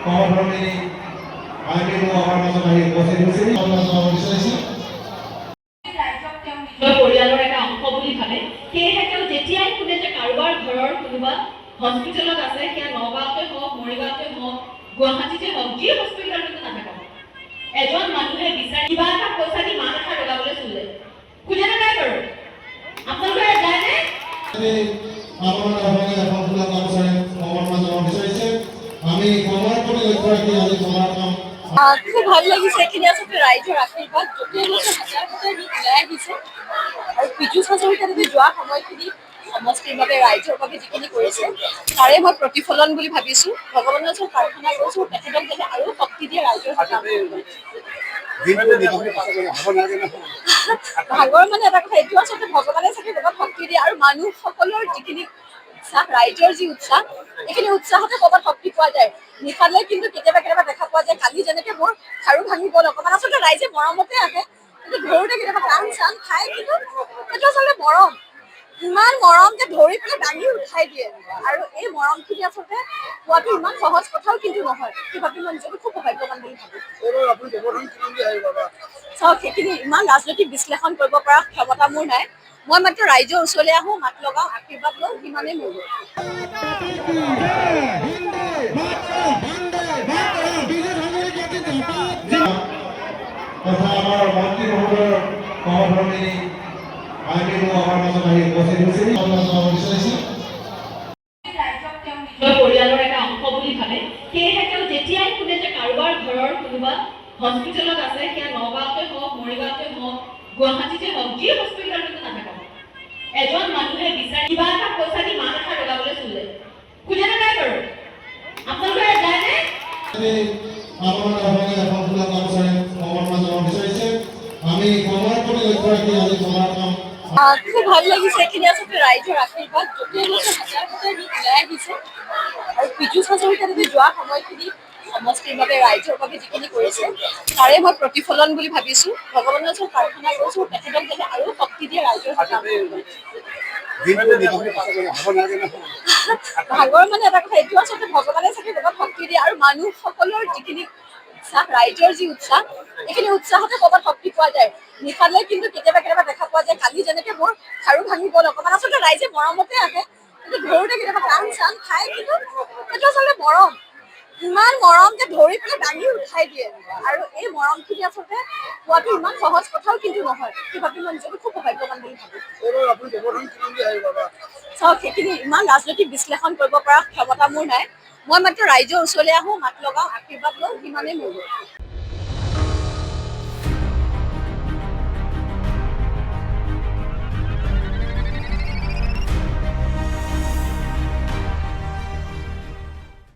সহধৰ্মিনী আইনীও আমাৰ মাজত আহি উপস্থিত হৈছিল। পৰিয়ালৰ এটা অংশ বুলি ভাবে, সেয়েহে তেওঁ যেতিয়াই শুনে যে কাৰোবাৰ ঘৰৰ কোনোবা হস্পিটেলত আছে, সেয়া নগাঁৱতে হওক, মৰিগাঁৱতে হওক, গুৱাহাটীতে হওক, যি হস্পিটেলতে নাথাকক, এজন মানুহে বিচাৰি কিবা এটা পইচা দি মাত এষাৰ লগাবলৈ চলে। খোজে নে নাই বাৰু? আপোনালোকে যায়নে? খুব ভাল লাগিছে। এইখিনি আচলতে ৰাইজৰ আশীৰ্বাদ ওলাই আহিছে আৰু পীযুষ হাজৰিকাদেৱে যোৱা সময়খিনি সমষ্টিৰ বাবে ৰাইজৰ বাবে যিখিনি কৰিছে তাৰে মই প্ৰতিফলন বুলি ভাবিছো। ভগৱানৰ ওচৰত প্ৰাৰ্থনা কৰিছো তেখেতক যাতে আৰু শক্তি দিয়ে ৰাইজৰ ভাগৰ মানে এটা কথা এইটো আচলতে ভগৱানে চাগে লগত শক্তি দিয়ে আৰু মানুহসকলৰ যিখিনি উৎসাহ, ৰাইজৰ যি উৎসাহ, এইখিনি উৎসাহতে ক'ৰবাত শক্তি পোৱা যায়। নিশালে কিন্তু কেতিয়াবা দেখা পোৱা যায়, কালি যেনেকে মোৰ খাৰু ভাঙি গ'ল অকণমান, আচলতে ৰাইজে মৰমতে আহে, কিন্তু ধৰোতে কেতিয়াবা টান চান খাই, কিন্তু সেইটো আচলতে মৰম, ইমান মৰম যে ধৰি পেলাই দাঙি উঠাই দিয়ে। আৰু এই মৰমখিনি আচলতে পোৱাটো ইমান সহজ কথাও কিন্তু নহয়। সেই ভাবি মই নিজকে খুব সৌভাগ্যৱান বুলি ভাবোঁ। চাওক, সেইখিনি ইমান ৰাজনৈতিক বিশ্লেষণ কৰিব পৰা ক্ষমতা মোৰ নাই। মই মাত্ৰ ৰাইজৰ ওচৰলৈ আহোঁ, মাত লগাওঁ, আশীৰ্বাদ লওঁ, সিমানেই মোৰ। আমাৰ মন্ত্ৰী মহোদয়ৰ সহধৰ্মিনী আইনীও আমাৰ মাজত আহি উপস্থিত হৈছিল। পৰিয়ালৰ এটা অংশ বুলি ভাবে, সেয়েহে তেওঁ যেতিয়াই শুনে যে কাৰোবাৰ ঘৰৰ কোনোবা হস্পিটেলত আছে, সেয়া নগাঁৱতে হওক, মৰিগাঁৱতে হওক, গুৱাহাটীতে হওক, যি হস্পিটেলতে নাথাকক, এজন মানুহে বিচাৰি কিবা এটা পইচা দি মাত এষাৰ লগাবলৈ চলে। খোজে নে নাই বাৰু? আপোনালোকে যায়নে? খুব ভাল লাগিছে। এইখিনি আচলতে ৰাইজৰ আশীৰ্বাদ ওলাই আহিছে আৰু পীযুষ হাজৰিকাদেৱে যোৱা সময়খিনি সমষ্টিৰ বাবে ৰাইজৰ বাবে যিখিনি কৰিছে তাৰে মই প্ৰতিফলন বুলি ভাবিছো। ভগৱানৰ ওচৰত প্ৰাৰ্থনা কৰিছো তেখেতক যাতে আৰু শক্তি দিয়ে ৰাইজৰ ভাগৰ মানে এটা কথা এইটো আচলতে ভগৱানে চাগে লগত শক্তি দিয়ে আৰু মানুহসকলৰ যিখিনি উৎসাহ, ৰাইজৰ যি উৎসাহ, এইখিনি উৎসাহতে ক'ৰবাত শক্তি পোৱা যায়। নিশালে কিন্তু কেতিয়াবা দেখা পোৱা যায়, কালি যেনেকে মোৰ খাৰু ভাঙি গ'ল অকণমান, আচলতে ৰাইজে মৰমতে আহে, কিন্তু ধৰোতে কেতিয়াবা টান চান খাই, কিন্তু সেইটো আচলতে মৰম, ইমান মৰম যে ধৰি পেলাই দাঙি উঠাই দিয়ে। আৰু এই মৰমখিনি আচলতে পোৱাটো ইমান সহজ কথাও কিন্তু নহয়। সেই ভাবি মই নিজকে খুব সৌভাগ্যৱান বুলি ভাবোঁ। চাওক, সেইখিনি ইমান ৰাজনৈতিক বিশ্লেষণ কৰিব পৰা ক্ষমতা মোৰ নাই। মই মাত্ৰ ৰাইজৰ ওচৰলৈ আহোঁ, মাত লগাওঁ, আশীৰ্বাদ লওঁ, সিমানেই মোৰ।